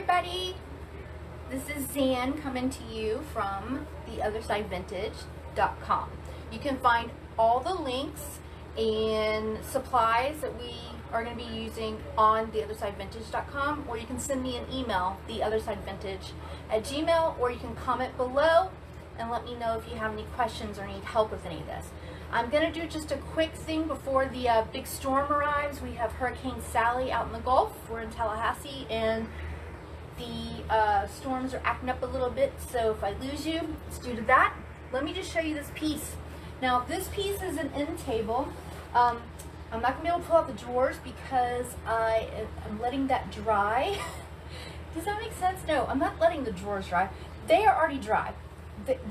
everybody, this is Zan coming to you from theothersidevintage.com. You can find all the links and supplies that we are going to be using on theothersidevintage.com, or you can send me an email, theothersidevintage@gmail.com, or you can comment below and let me know if you have any questions or need help with any of this. I'm going to do just a quick thing before the big storm arrives. We have Hurricane Sally out in the Gulf. We're in Tallahassee, and the storms are acting up a little bit, so if I lose you, it's due to that. Let me just show you this piece. Now, this piece is an end table. I'm not going to be able to pull out the drawers because I'm letting that dry. Does that make sense? No, I'm not letting the drawers dry. They are already dry.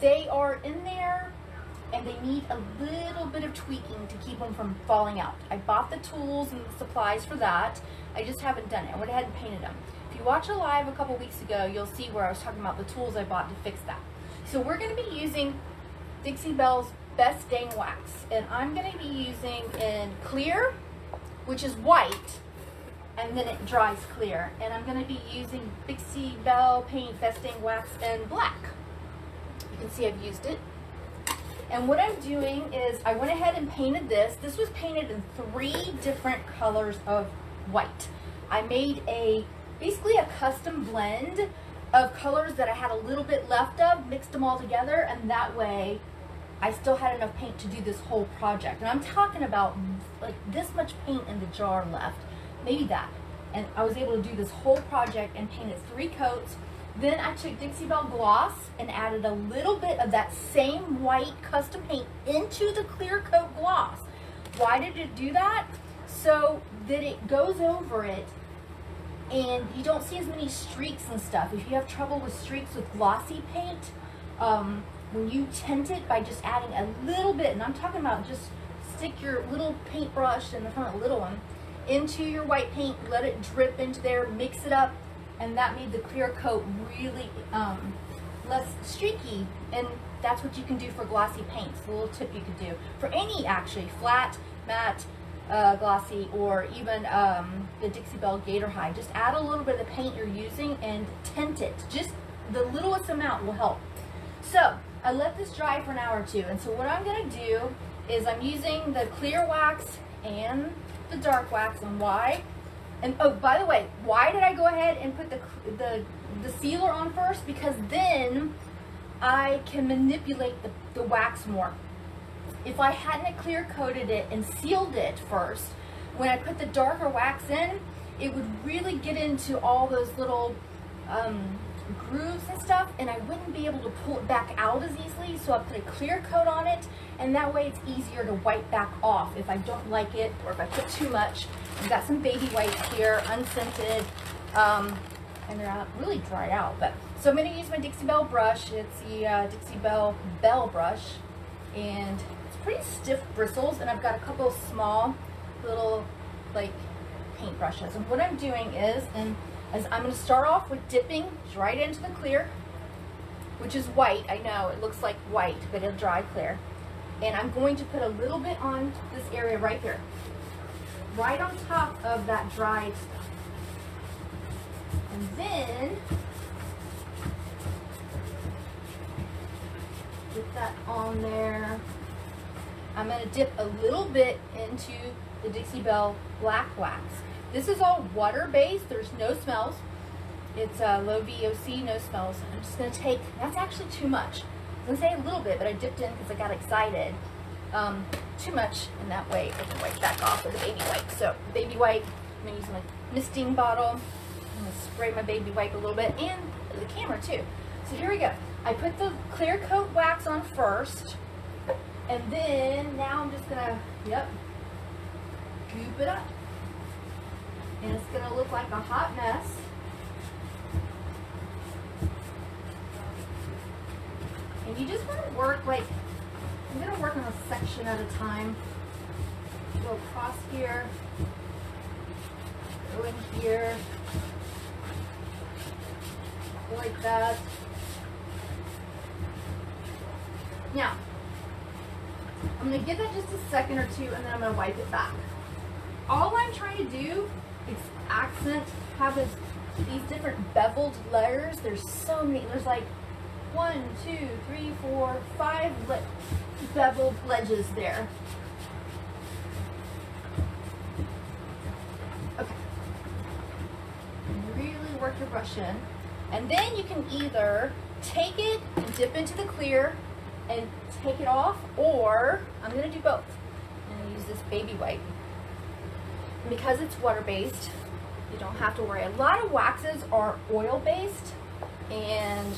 They are in there, and they need a little bit of tweaking to keep them from falling out. I bought the tools and the supplies for that. I just haven't done it. I went ahead and painted them. If you watch a live a couple weeks ago, you'll see where I was talking about the tools I bought to fix that. So we're going to be using Dixie Belle's Best Dang Wax, and I'm going to be using in clear, which is white, and then it dries clear. And I'm going to be using Dixie Belle Paint Best Dang Wax in black. You can see I've used it. And what I'm doing is I went ahead and painted this. This was painted in 3 different colors of white. I made basically a custom blend of colors that I had a little bit left of, mixed them all together, and that way I still had enough paint to do this whole project. And I'm talking about like this much paint in the jar left, maybe that. And I was able to do this whole project and paint it 3 coats. Then I took Dixie Belle gloss and added a little bit of that same white custom paint into the clear coat gloss. Why did it do that? So that it goes over it and you don't see as many streaks and stuff. If you have trouble with streaks with glossy paint, when you tint it by just adding a little bit, and I'm talking about just stick your little paintbrush, and I'm a little one, into your white paint, let it drip into there, mix it up, and that made the clear coat really less streaky. And that's what you can do for glossy paints. A little tip you could do for any, actually, flat, matte, glossy, or even the Dixie Belle Gator High. Just add a little bit of the paint you're using and tint it. Just the littlest amount will help. So I let this dry for an hour or 2, and so what I'm going to do is I'm using the clear wax and the dark wax. And why? And oh, by the way, why did I go ahead and put the sealer on first? Because then I can manipulate the wax more. If I hadn't clear coated it and sealed it first, when I put the darker wax in, it would really get into all those little grooves and stuff, and I wouldn't be able to pull it back out as easily. So I put a clear coat on it, and that way it's easier to wipe back off if I don't like it, or if I put too much. I've got some baby wipes here, unscented, and they're really dried out. But so I'm going to use my Dixie Belle brush. It's the Dixie Belle brush, and it's pretty stiff bristles, and I've got a couple of small little like paint brushes. And what I'm doing is, I'm going to start off with dipping right into the clear, which is white. I know it looks like white, but it'll dry clear. And I'm going to put a little bit on this area right here, right on top of that dried stuff. And then get that on there. I'm going to dip a little bit into the Dixie Belle black wax. This is all water-based. There's no smells. It's low VOC, no smells. I'm just going to take, that's actually too much. I was going to say a little bit, but I dipped in because I got excited. Too much, and that way I can wipe back off with a baby wipe. So baby wipe, I'm going to use my misting bottle. I'm going to spray my baby wipe a little bit, and the camera too. So here we go. I put the clear coat wax on first, and then now I'm just going to, goop it up. And it's going to look like a hot mess. And you just want to work like, I'm going to work on a section at a time. Go across here, go in here, go like that. Now, I'm going to give that just a second or 2, and then I'm going to wipe it back. All I'm trying to do is accent have these different beveled layers. There's so many. There's like 1, 2, 3, 4, 5 beveled ledges there. Okay. Really work your brush in. And then you can either take it and dip into the clear and take it off, or I'm going to do both. I'm going to use this baby wipe. And because it's water-based, you don't have to worry. A lot of waxes are oil-based, and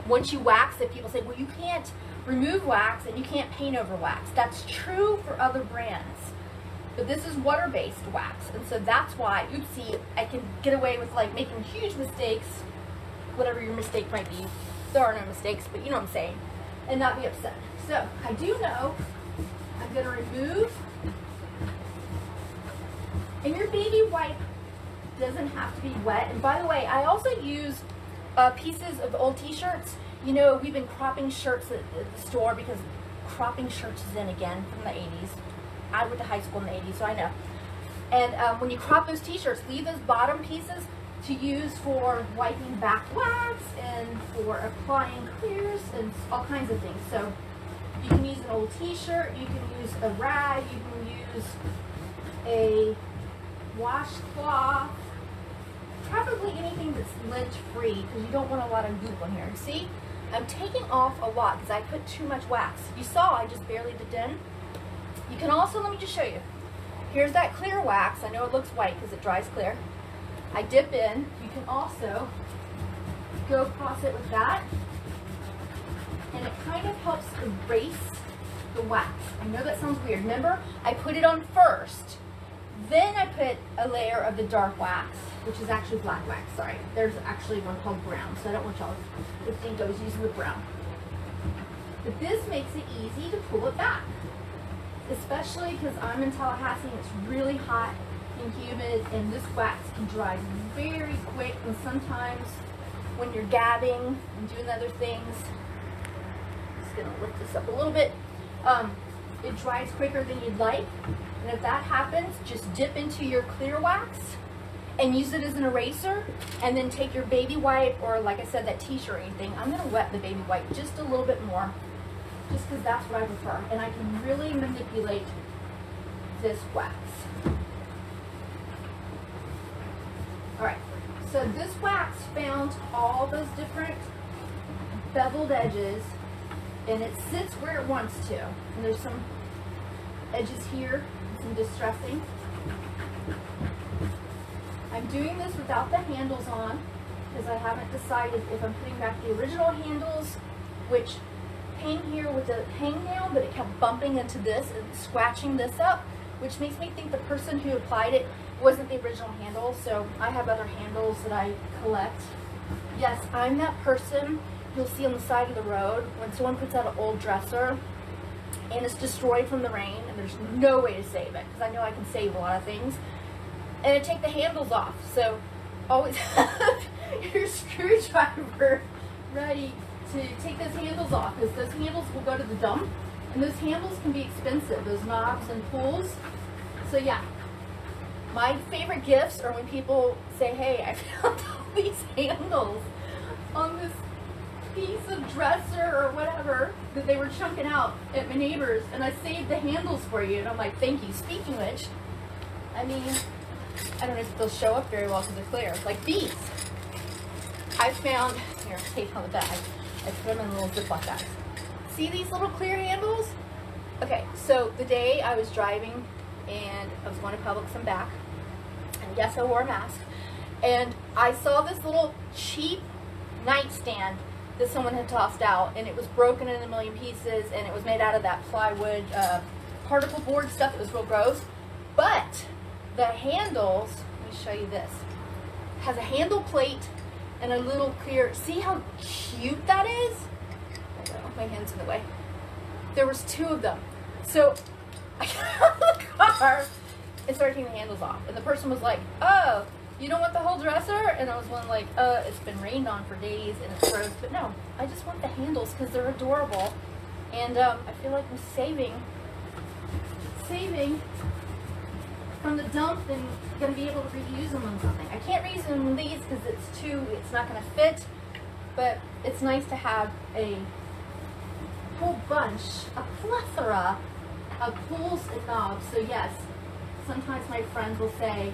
once you wax it, people say, well, you can't remove wax and you can't paint over wax. That's true for other brands, but this is water-based wax, and so that's why, oopsie, I can get away with like making huge mistakes, whatever your mistake might be. There are no mistakes, but you know what I'm saying, and not be upset. So I do know I'm going to remove, and your baby wipe doesn't have to be wet. And by the way, I also use pieces of old t-shirts. You know, we've been cropping shirts at the store because cropping shirts is in again from the 80s. I went to high school in the 80s, so I know. And when you crop those t-shirts, leave those bottom pieces to use for wiping back wax and for applying clears and all kinds of things. So you can use an old t-shirt, you can use a rag, you can use a washcloth, probably anything that's lint free, because you don't want a lot of goop on here. See, I'm taking off a lot because I put too much wax. You saw I just barely dipped in. You can also, let me just show you. Here's that clear wax. I know it looks white because it dries clear. I dip in. You can also go across it with that, and it kind of helps erase the wax. I know that sounds weird. Remember, I put it on first. Then I put a layer of the dark wax, which is actually black wax, sorry. There's actually one called brown, so I don't want y'all to think I was using the brown. But this makes it easy to pull it back, especially because I'm in Tallahassee and it's really hot and humid, and this wax can dry very quick, and sometimes when you're gabbing and doing other things, just gonna lift this up a little bit, it dries quicker than you'd like. And if that happens, just dip into your clear wax and use it as an eraser, and then take your baby wipe, or like I said, that t-shirt or anything. I'm going to wet the baby wipe just a little bit more, just because that's what I prefer. And I can really manipulate this wax. Alright, so this wax found all those different beveled edges, and it sits where it wants to. And there's some edges here, some distressing. I'm doing this without the handles on because I haven't decided if I'm putting back the original handles, which hang here with the hang nail, but it kept bumping into this and scratching this up, which makes me think the person who applied it wasn't the original handle. So I have other handles that I collect. Yes, I'm that person you'll see on the side of the road when someone puts out an old dresser and it's destroyed from the rain and there's no way to save it, because I know I can save a lot of things. And I take the handles off, so always have your screwdriver ready to take those handles off, because those handles will go to the dump, and those handles can be expensive, those knobs and pulls. So yeah, my favorite gifts are when people say, hey, I found all these handles on this piece of dresser or whatever that they were chunking out at my neighbor's, and I saved the handles for you. And I'm like, thank you. Speaking of which, I mean, I don't know if they'll show up very well because they're clear. Like these. I found, here, tape on the bag. I put them in little Ziploc bags. See these little clear handles? Okay, so the day I was driving and I was going to Publix and back, and yes, I wore a mask, and I saw this little cheap nightstand that someone had tossed out, and it was broken in a million pieces, and it was made out of that plywood particle board stuff. It was real gross, but the handles, let me show you this, has a handle plate and a little clear, see how cute that is? My hand's in the way. There was 2 of them. So I got out of the car and started taking the handles off, and the person was like, oh, you don't want the whole dresser? And I was one like, it's been rained on for days and it's gross. But no, I just want the handles because they're adorable. And I feel like I'm saving from the dump and going to be able to reuse them on something. I can't reuse them in these because it's not going to fit, but it's nice to have a whole bunch, a plethora of pulls and knobs. So yes, sometimes my friends will say,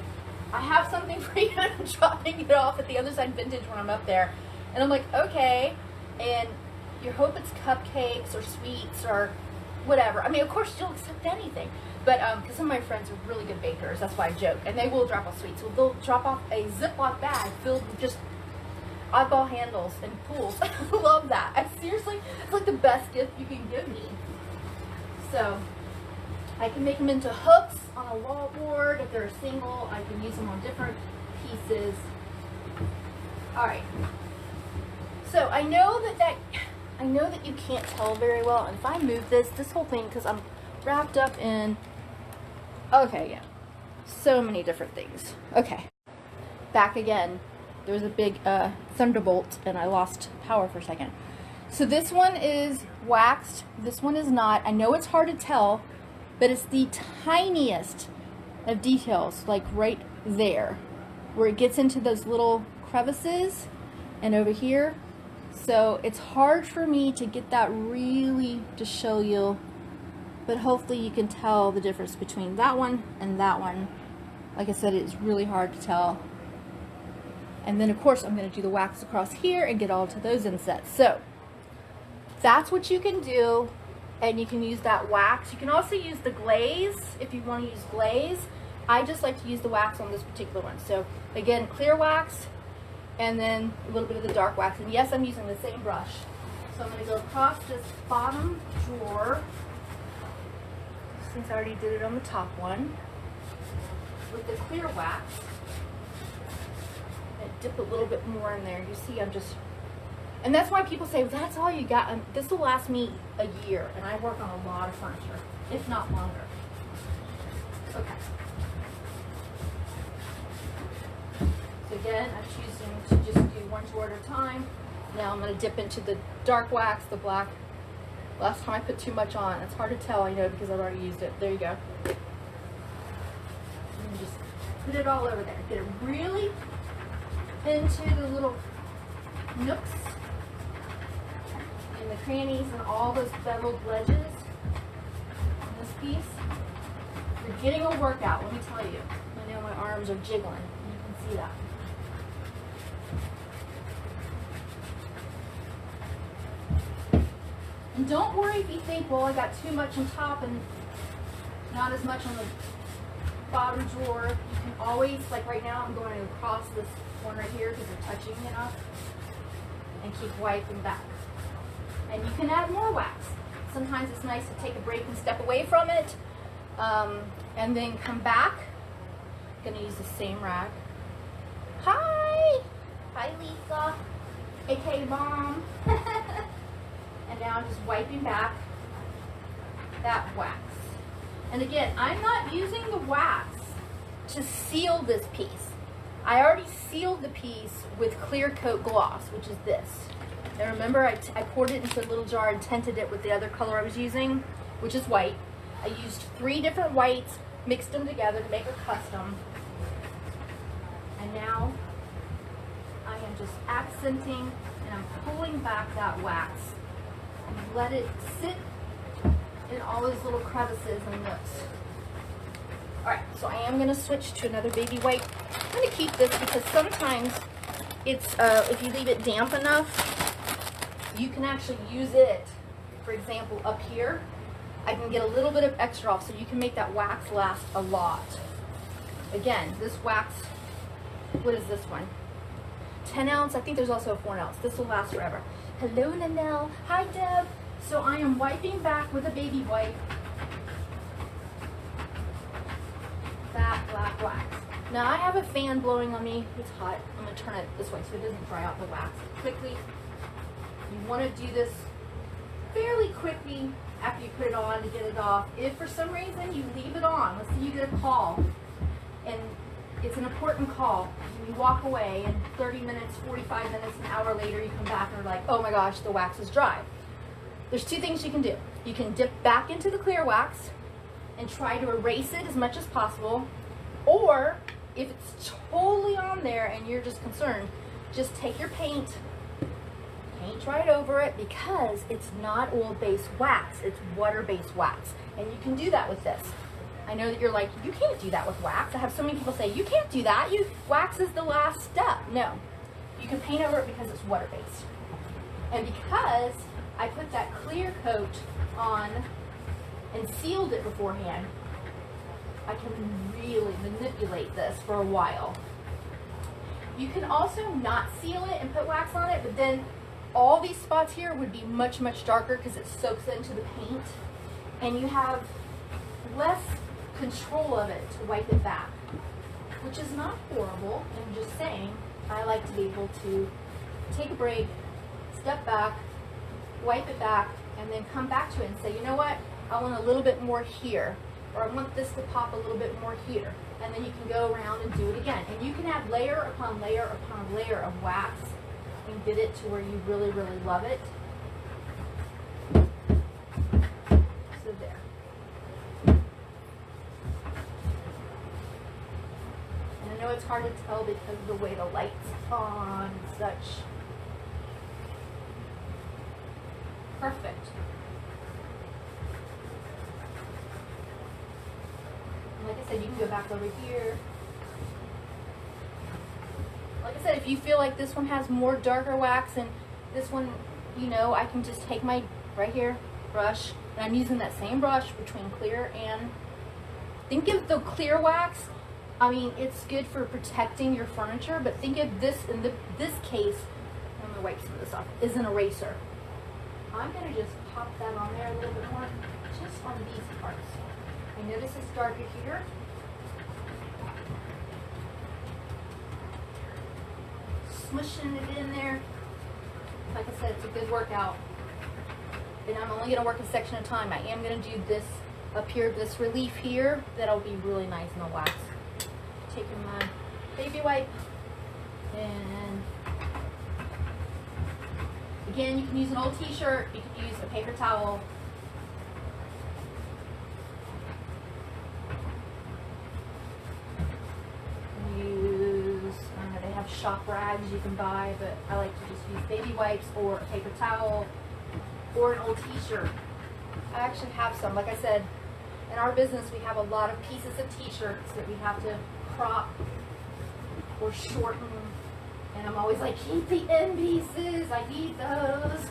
I have something for you, and I'm dropping it off at the other side vintage when I'm up there. And I'm like, okay. And you hope it's cupcakes or sweets or whatever. I mean, of course, you'll accept anything. But, because some of my friends are really good bakers, that's why I joke. And they will drop off sweets. So they'll drop off a Ziploc bag filled with just oddball handles and pools. I love that. Seriously, it's like the best gift you can give me. So, I can make them into hooks on a wall board. If they're a single, I can use them on different pieces. All right. So I know that you can't tell very well. And if I move this whole thing, because I'm wrapped up in, okay, yeah, so many different things. Okay, back again. There was a big thunderbolt, and I lost power for a second. So this one is waxed. This one is not. I know it's hard to tell, but it's the tiniest of details, like right there, where it gets into those little crevices and over here. So it's hard for me to get that really to show you, but hopefully you can tell the difference between that one and that one. Like I said, it's really hard to tell. And then of course I'm going to do the wax across here and get all to those insets. So that's what you can do. And you can use that wax. You can also use the glaze if you want to use glaze. I just like to use the wax on this particular one. So again, clear wax and then a little bit of the dark wax. And yes, I'm using the same brush. So I'm going to go across this bottom drawer, since I already did it on the top one, with the clear wax. And dip a little bit more in there. You see, I'm just... And that's why people say, well, that's all you got. This will last me a year, and I work on a lot of furniture, if not longer. Okay. So again, I'm choosing to just do one drawer at a time. Now I'm going to dip into the dark wax, the black. Last time I put too much on. It's hard to tell, I know, because I've already used it. There you go. And just put it all over there. Get it really into the little nooks and the crannies and all those beveled ledges in this piece. You're getting a workout, let me tell you. I know my arms are jiggling. You can see that. And don't worry if you think, well, I got too much on top and not as much on the bottom drawer. You can always, like right now, I'm going across this one right here because they're touching enough, and keep wiping back. And you can add more wax. Sometimes it's nice to take a break and step away from it, and then come back. I'm gonna use the same rag. Hi Lisa, aka Mom. And now I'm just wiping back that wax. And again, I'm not using the wax to seal this piece. I already sealed the piece with clear coat gloss, which is this. Now remember, I poured it into a little jar and tinted it with the other color I was using, which is white. I used 3 different whites, mixed them together to make a custom. And now I am just accenting and I'm pulling back that wax and let it sit in all those little crevices and nooks. Alright, so I am going to switch to another baby white. I'm going to keep this because sometimes it's, if you leave it damp enough, you can actually use it, for example, up here. I can get a little bit of extra off, so you can make that wax last a lot. Again, this wax, what is this one? 10 ounce, I think there's also a 4 ounce. This will last forever. Hello, Nanelle. Hi, Deb. So I am wiping back with a baby wipe that black wax. Now I have a fan blowing on me. It's hot. I'm going to turn it this way so it doesn't dry out the wax quickly. You want to do this fairly quickly after you put it on to get it off. If for some reason you leave it on, let's say you get a call and it's an important call, and you walk away and 30 minutes, 45 minutes, an hour later you come back and are like, oh my gosh, the wax is dry. There's 2 things you can do. You can dip back into the clear wax and try to erase it as much as possible. Or if it's totally on there and you're just concerned, just take your paint right over it, because it's not oil-based wax, it's water-based wax. And you can do that with this. I know that you're like, you can't do that with wax. I have so many people say, you can't do that. Wax is the last step. No, you can paint over it because it's water-based. And because I put that clear coat on and sealed it beforehand, I can really manipulate this for a while. You can also not seal it and put wax on it, but then all these spots here would be much, much darker because it soaks into the paint, and you have less control of it to wipe it back, which is not horrible. I'm just saying, I like to be able to take a break, step back, wipe it back, and then come back to it and say, you know what, I want a little bit more here, or I want this to pop a little bit more here. And then you can go around and do it again. And you can add layer upon layer upon layer of wax and get it to where you really, really love it. So there. And I know it's hard to tell because of the way the light's on and such. Perfect. Like I said, you can go back over here. Like I said, if you feel like this one has more darker wax and this one, you know, I can just take my, right here, brush, and I'm using that same brush between clear and, think of the clear wax, I mean, it's good for protecting your furniture, but think of this, in this case, I'm going to wipe some of this off, is an eraser. I'm going to just pop that on there a little bit more, just on these parts. I notice it's darker here. Smushing it in there. Like I said, it's a good workout. And I'm only going to work a section at a time. I am going to do this up here, this relief here. That'll be really nice in the wax. Taking my baby wipe. And again, you can use an old t-shirt. You can use a paper towel. Shop rags you can buy, but I like to just use baby wipes or a paper towel or an old t-shirt. I actually have some. Like I said, in our business we have a lot of pieces of t-shirts that we have to crop or shorten, and I'm always like, keep the end pieces, I need those.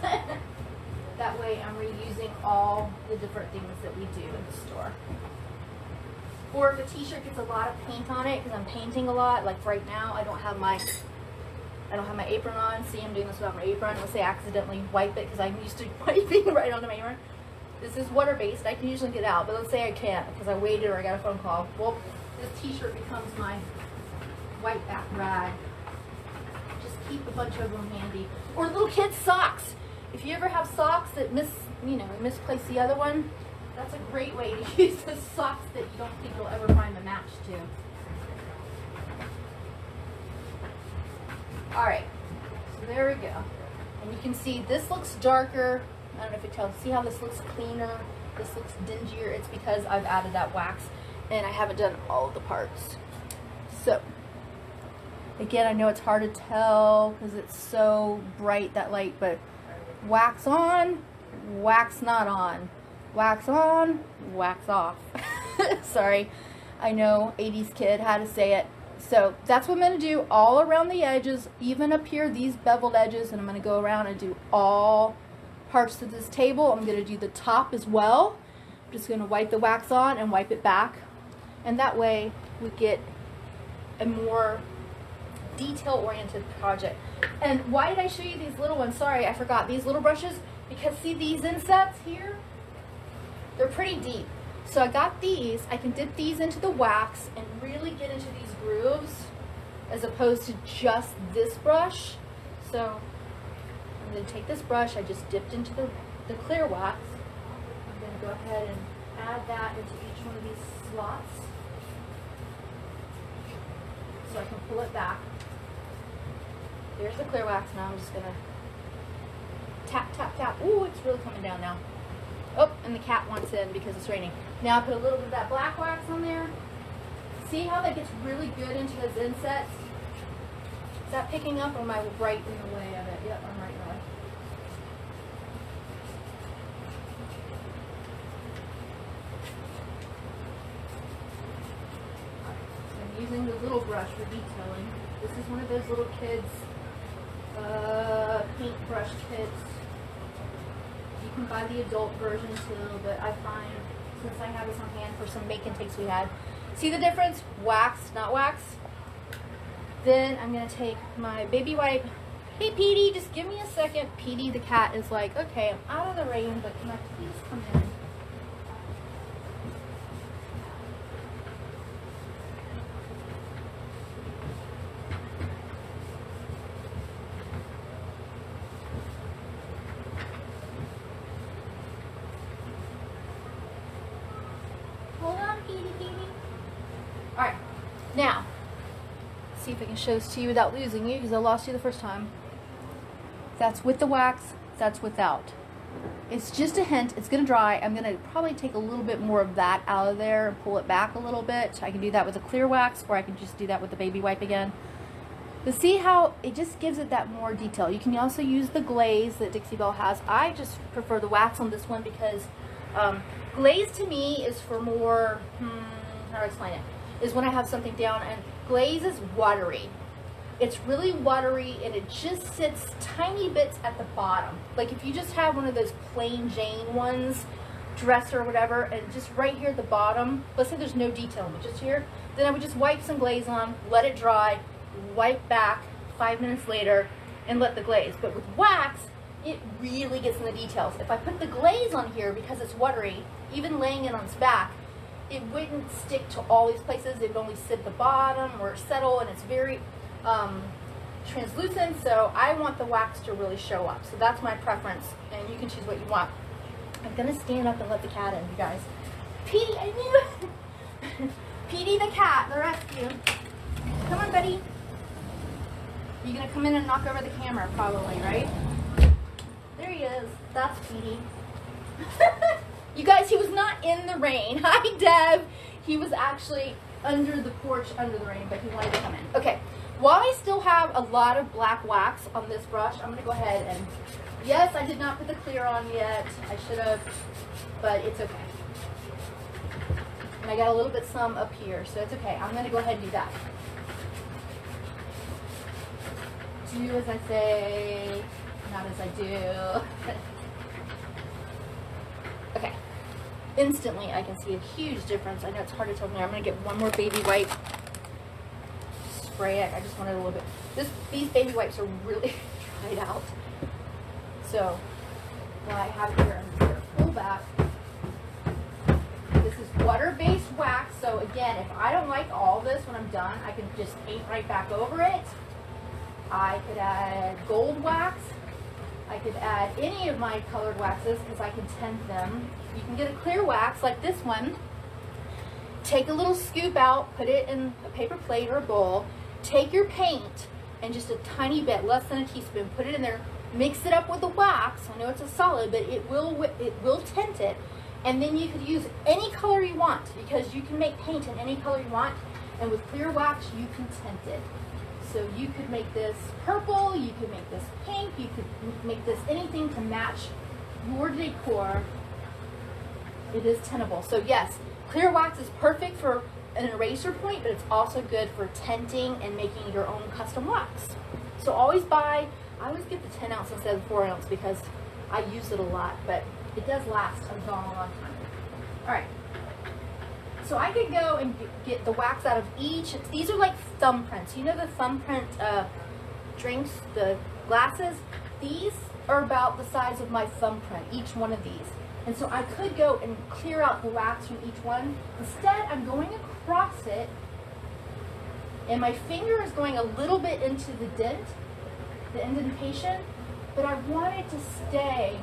That way I'm reusing all the different things that we do in the store. Or if a t-shirt gets a lot of paint on it, because I'm painting a lot, like right now, I don't have my apron on. See, I'm doing this without my apron. Let's say I accidentally wipe it because I'm used to wiping right onto my apron. This is water-based. I can usually get out, but let's say I can't because I waited or I got a phone call. Well, this t-shirt becomes my wipe back rag. Just keep a bunch of them handy. Or little kids' socks. If you ever have socks that misplace the other one, that's a great way to use the socks that you don't think you'll ever find a match to. Alright, so there we go. And you can see this looks darker. I don't know if it tells. See how this looks cleaner? This looks dingier. It's because I've added that wax and I haven't done all of the parts. So, again, I know it's hard to tell because it's so bright, that light, but wax on, wax not on. Wax on, wax off. Sorry, I know 80s kid had to say it. So that's what I'm going to do all around the edges, even up here, these beveled edges, and I'm going to go around and do all parts of this table. I'm going to do the top as well. I'm just going to wipe the wax on and wipe it back. And that way we get a more detail-oriented project. And why did I show you these little ones? Sorry, I forgot. These little brushes, because see these insets here? They're pretty deep. So I got these. I can dip these into the wax and really get into these grooves as opposed to just this brush. So I'm going to take this brush I just dipped into the clear wax. I'm going to go ahead and add that into each one of these slots so I can pull it back. There's the clear wax. Now I'm just going to tap, tap, tap. Ooh, it's really coming down now. Oh, and the cat wants in because it's raining. Now I put a little bit of that black wax on there. See how that gets really good into those insets? Is that picking up, or am I right in the way of it? Yep, I'm right in the way. So I'm using the little brush for detailing. This is one of those little kids paintbrush kits. You can buy the adult version too, but I find, since I have this on hand for some make and takes we had, see the difference? Wax, not wax. Then I'm going to take my baby wipe. Hey Petey, just give me a second. Petey the cat is like, okay, I'm out of the rain, but can I please come in? Hold on, Petey, Petey. Alright, now, see if I can show this to you without losing you, because I lost you the first time. That's with the wax, that's without. It's just a hint, it's gonna dry. I'm gonna probably take a little bit more of that out of there and pull it back a little bit. I can do that with a clear wax, or I can just do that with the baby wipe again. But see how it just gives it that more detail. You can also use the glaze that Dixie Belle has. I just prefer the wax on this one because glaze to me is for more, how do I explain it? Is when I have something down, and glaze is watery. It's really watery, and it just sits tiny bits at the bottom. Like if you just have one of those plain Jane ones, dresser or whatever, and just right here at the bottom, let's say there's no detail, but just here, then I would just wipe some glaze on, let it dry, wipe back 5 minutes later, and let the glaze. But with wax, it really gets in the details. If I put the glaze on here because it's watery, even laying it on its back, it wouldn't stick to all these places. It would only sit at the bottom or settle, and it's very translucent, so I want the wax to really show up. So that's my preference, and you can choose what you want. I'm gonna stand up and let the cat in, you guys. Petey, I knew it. Petey the cat, the rescue. Come on, buddy. You're gonna come in and knock over the camera, probably, right? There he is. That's Petey. You guys, he was not in the rain. Hi, Deb. He was actually under the porch, under the rain, but he wanted to come in. Okay, while I still have a lot of black wax on this brush, I'm going to go ahead and, yes, I did not put the clear on yet. I should have, but it's okay. And I got a little bit some up here, so it's okay. I'm going to go ahead and do that. Do as I say, not as I do. Okay. Instantly, I can see a huge difference. I know it's hard to tell now. I'm going to get one more baby wipe. Spray it. I just wanted a little bit. These baby wipes are really dried out. So, what I have here, I'm going to pull back. This is water-based wax. So, again, if I don't like all this when I'm done, I can just paint right back over it. I could add gold wax. I could add any of my colored waxes because I can tint them. You can get a clear wax like this one. Take a little scoop out, put it in a paper plate or a bowl. Take your paint and just a tiny bit, less than a teaspoon, put it in there. Mix it up with the wax. I know it's a solid, but it will tint it. And then you could use any color you want because you can make paint in any color you want. And with clear wax, you can tint it. So you could make this purple, you could make this pink, you could make this anything to match your decor. It is tintable. So yes, clear wax is perfect for an eraser point, but it's also good for tinting and making your own custom wax. So I always get the 10 ounce instead of the 4 ounce because I use it a lot, but it does last a long time. All right. So I could go and get the wax out of each. These are like thumbprints. You know the thumbprint drinks, the glasses? These are about the size of my thumbprint, each one of these. And so I could go and clear out the wax from each one. Instead, I'm going across it, and my finger is going a little bit into the dent, the indentation, but I want it to stay.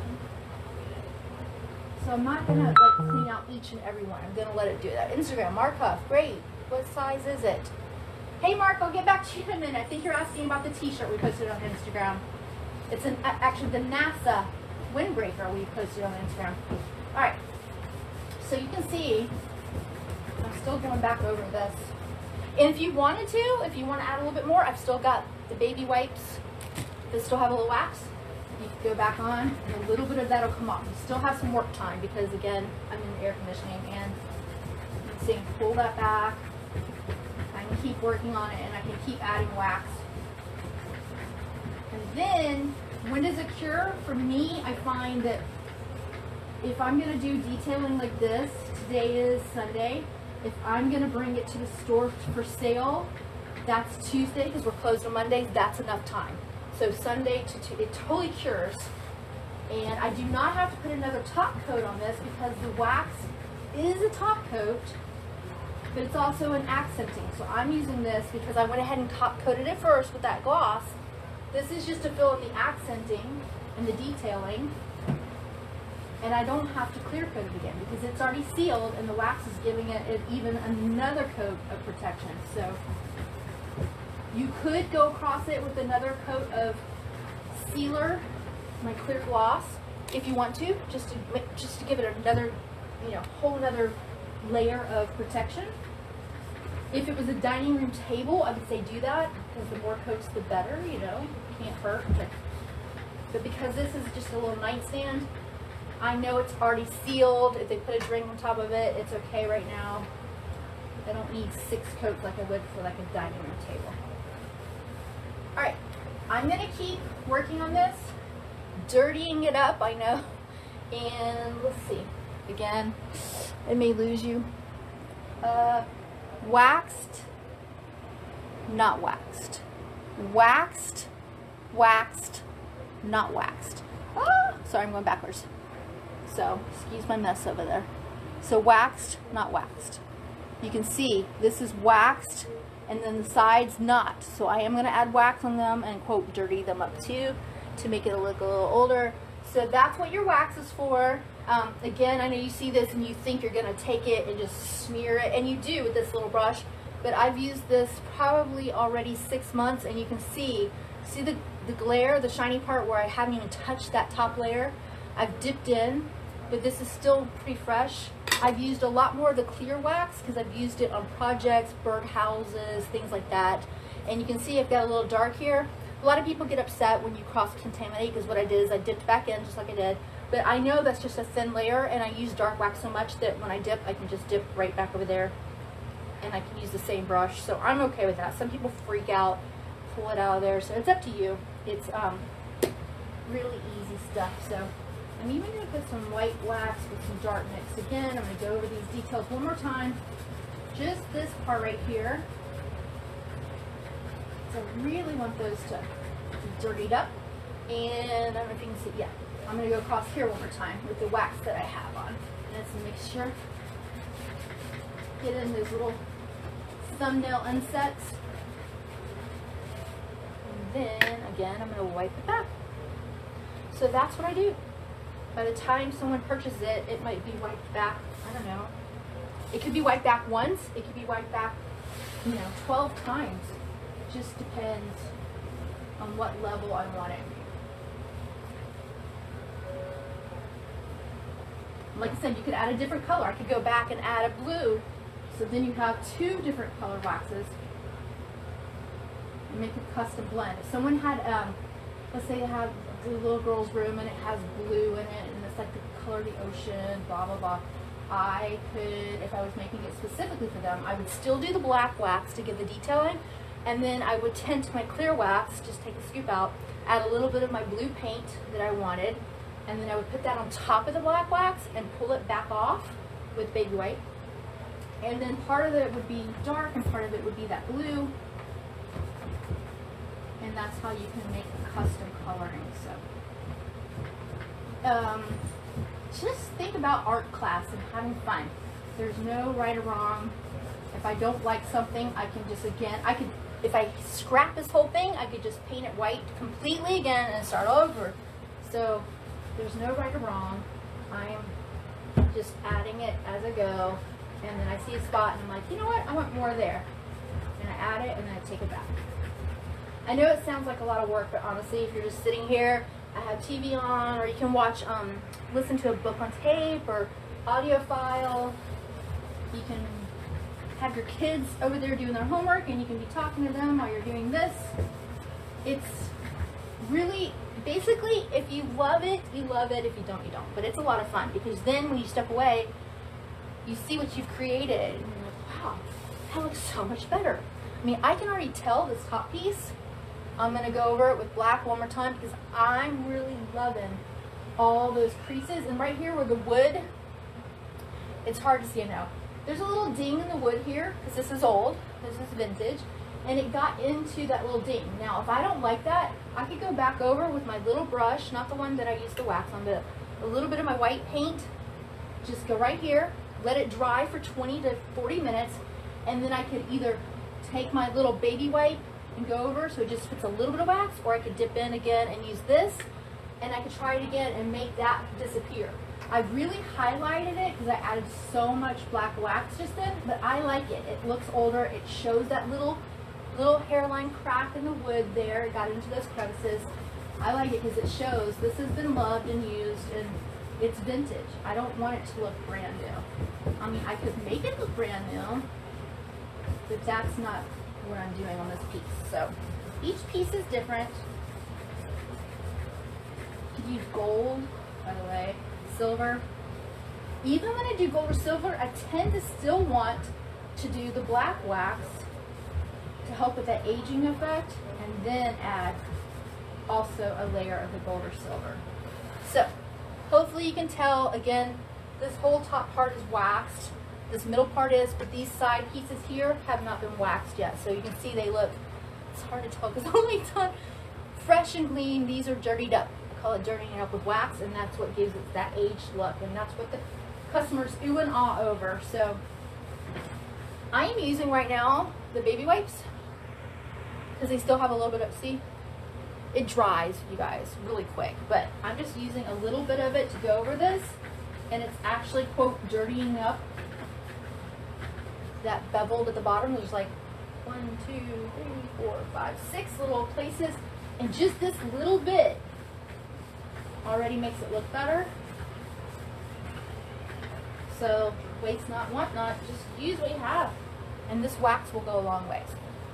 So I'm not gonna like clean out each and every one. I'm gonna let it do that. Instagram, Mark Huff, great. What size is it? Hey Mark, I'll get back to you in a minute. I think you're asking about the t-shirt we posted on Instagram. It's actually the NASA windbreaker we posted on Instagram. All right, so you can see, I'm still going back over this. And if you wanted to, if you want to add a little bit more, I've still got the baby wipes that still have a little wax. You can go back on, and a little bit of that will come off. You still have some work time because, again, I'm in air conditioning, and you can see, pull that back. I can keep working on it, and I can keep adding wax. And then, when does it cure? For me, I find that if I'm going to do detailing like this, today is Sunday, if I'm going to bring it to the store for sale, that's Tuesday because we're closed on Mondays, that's enough time. So Sunday it totally cures. And I do not have to put another top coat on this because the wax is a top coat, but it's also an accenting. So I'm using this because I went ahead and top coated it first with that gloss. This is just to fill in the accenting and the detailing. And I don't have to clear coat it again because it's already sealed and the wax is giving it even another coat of protection. So you could go across it with another coat of sealer, my clear gloss, if you want to, just to give it another, whole another layer of protection. If it was a dining room table, I would say do that because the more coats, the better. Can't hurt. But because this is just a little nightstand, I know it's already sealed. If they put a drink on top of it, it's okay right now. I don't need 6 coats like I would for like a dining room table. All right, I'm gonna keep working on this, dirtying it up, I know. And let's see, again, it may lose you. Waxed, not waxed. Waxed, waxed, not waxed. Ah, sorry, I'm going backwards. So, excuse my mess over there. So waxed, not waxed. You can see this is waxed and then the sides not. So I am going to add wax on them and, quote, dirty them up too to make it look a little older. So that's what your wax is for. Again, I know you see this and you think you're going to take it and just smear it, and you do with this little brush, but I've used this probably already 6 months, and you can see the glare, the shiny part where I haven't even touched that top layer. I've dipped in, but this is still pretty fresh. I've used a lot more of the clear wax because I've used it on projects, bird houses, things like that. And you can see I've got a little dark here. A lot of people get upset when you cross-contaminate because what I did is I dipped back in just like I did. But I know that's just a thin layer, and I use dark wax so much that when I dip, I can just dip right back over there and I can use the same brush. So I'm okay with that. Some people freak out, pull it out of there, so it's up to you. It's really easy stuff. So I'm even going to put some white wax with some dark mix. Again, I'm going to go over these details one more time. Just this part right here. So I really want those to be dirtied up. And I don't know if you can see, yeah. I'm going to go across here one more time with the wax that I have on. And it's a mixture. Get in those little thumbnail insets. And then, again, I'm going to wipe it back. So that's what I do. By the time someone purchases it, it might be wiped back, I don't know. It could be wiped back once. It could be wiped back, 12 times. It just depends on what level I want it. Like I said, you could add a different color. I could go back and add a blue. So then you have 2 different color waxes. And make a custom blend. If someone had, let's say they have the little girl's room and it has blue in it and it's like the color of the ocean, blah, blah, blah. I could, if I was making it specifically for them, I would still do the black wax to give the detailing. And then I would tint my clear wax, just take a scoop out, add a little bit of my blue paint that I wanted. And then I would put that on top of the black wax and pull it back off with baby white. And then part of it would be dark and part of it would be that blue. And that's how you can make custom coloring. So just think about art class and having fun. There's no right or wrong. If I don't like something, I can just, again, if I scrap this whole thing, I could just paint it white completely again and start over. So there's no right or wrong. I'm just adding it as I go, and then I see a spot and I'm like, you know what, I want more there. And I add it and then I take it back. I know it sounds like a lot of work, but honestly, if you're just sitting here, I have TV on, or you can watch, listen to a book on tape or audio file. You can have your kids over there doing their homework and you can be talking to them while you're doing this. It's really, basically, if you love it, you love it. If you don't, you don't. But it's a lot of fun because then when you step away, you see what you've created and you're like, wow, that looks so much better. I mean, I can already tell this top piece. I'm going to go over it with black one more time because I'm really loving all those creases. And right here where the wood, it's hard to see now. There's a little ding in the wood here because this is old, this is vintage, and it got into that little ding. Now, if I don't like that, I could go back over with my little brush, not the one that I used to wax on, but a little bit of my white paint, just go right here, let it dry for 20 to 40 minutes, and then I could either take my little baby wipe and go over so it just puts a little bit of wax, or I could dip in again and use this, and I could try it again and make that disappear. I really highlighted it because I added so much black wax just in, but I like it. It looks older. It shows that little hairline crack in the wood there. It got into those crevices. I like it because it shows this has been loved and used and it's vintage. I don't want it to look brand new. I mean, I could make it look brand new, but that's not what I'm doing on this piece. So each piece is different. You could use gold, by the way. Silver. Even when I do gold or silver, I tend to still want to do the black wax to help with that aging effect, and then add also a layer of the gold or silver. So hopefully you can tell, again, this whole top part is waxed, this middle part is, but these side pieces here have not been waxed yet. So you can see they look, it's hard to tell because only done fresh and clean. These are dirtied up. Call it dirtying it up with wax, and that's what gives it that aged look, and that's what the customers ooh and ah over. So I am using right now the baby wipes because they still have a little bit of, see, it dries, you guys, really quick, but I'm just using a little bit of it to go over this, and it's actually, quote, dirtying up that beveled at the bottom. There's like 1, 2, 3, 4, 5, 6 little places, and just this little bit already makes it look better. So waste not, want not, just use what you have, and this wax will go a long ways.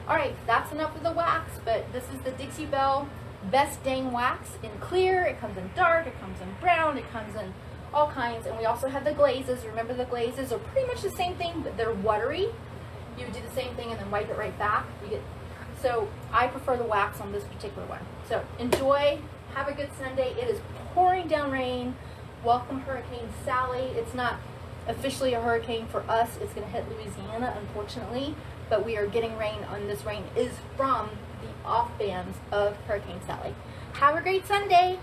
All right, that's enough of the wax, but this is the Dixie Belle Best Dang Wax in clear. It comes in dark, it comes in brown, it comes in all kinds, and we also have the glazes. Remember, the glazes are pretty much the same thing, but they're watery. You would do the same thing and then wipe it right back. So I prefer the wax on this particular one. So enjoy. Have a good Sunday. It is pouring down rain. Welcome Hurricane Sally. It's not officially a hurricane for us. It's going to hit Louisiana, unfortunately, but we are getting rain, and this rain is from the off bands of Hurricane Sally. Have a great Sunday.